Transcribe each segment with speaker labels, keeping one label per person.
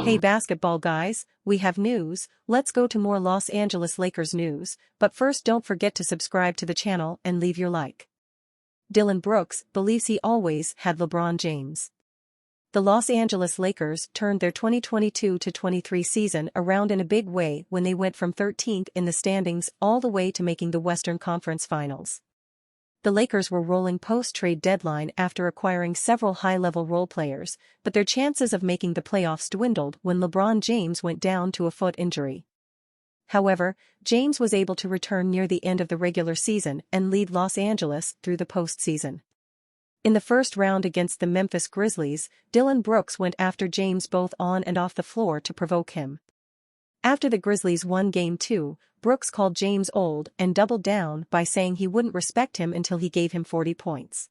Speaker 1: Hey basketball guys, we have news. Let's go to more Los Angeles Lakers news, but first don't forget to subscribe to the channel and leave your like. Dillon Brooks believes he always had LeBron James. The Los Angeles Lakers turned their 2022-23 season around in a big way when they went from 13th in the standings all the way to making the Western Conference Finals. The Lakers were rolling post-trade deadline after acquiring several high-level role players, but their chances of making the playoffs dwindled when LeBron James went down to a foot injury. However, James was able to return near the end of the regular season and lead Los Angeles through the postseason. In the first round against the Memphis Grizzlies, Dillon Brooks went after James both on and off the floor to provoke him. After the Grizzlies won Game 2, Brooks called James old and doubled down by saying he wouldn't respect him until he gave him 40 points.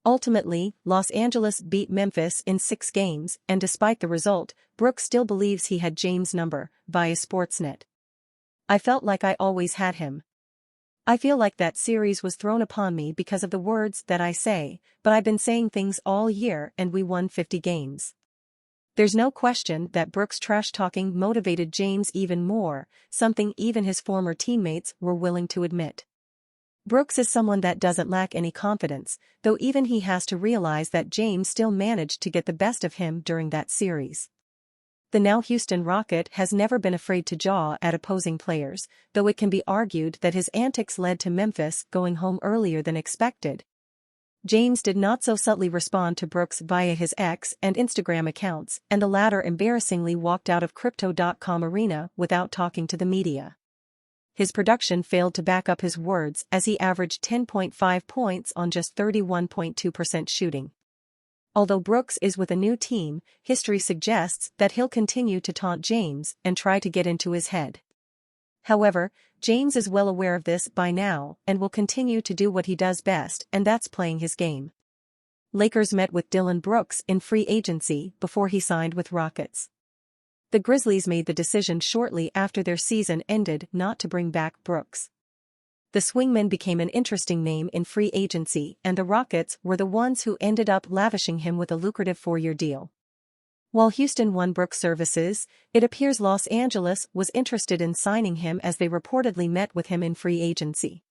Speaker 1: Ultimately, Los Angeles beat Memphis in 6 games, and despite the result, Brooks still believes he had James' number, via Sportsnet. I felt like I always had him. I feel like that series was thrown upon me because of the words that I say, but I've been saying things all year and we won 50 games. There's no question that Brooks' trash-talking motivated James even more, something even his former teammates were willing to admit. Brooks is someone that doesn't lack any confidence, though even he has to realize that James still managed to get the best of him during that series. The now Houston Rocket has never been afraid to jaw at opposing players, though it can be argued that his antics led to Memphis going home earlier than expected. James did not so subtly respond to Brooks via his X and Instagram accounts, and the latter embarrassingly walked out of Crypto.com arena without talking to the media. His production failed to back up his words as he averaged 10.5 points on just 31.2% shooting. Although Brooks is with a new team, history suggests that he'll continue to taunt James and try to get into his head. However, James is well aware of this by now and will continue to do what he does best, and that's playing his game. Lakers met with Dillon Brooks in free agency before he signed with Rockets. The Grizzlies made the decision shortly after their season ended not to bring back Brooks. The swingman became an interesting name in free agency, and the Rockets were the ones who ended up lavishing him with a lucrative 4-year deal. While Houston won Brooks' services, it appears Los Angeles was interested in signing him as they reportedly met with him in free agency.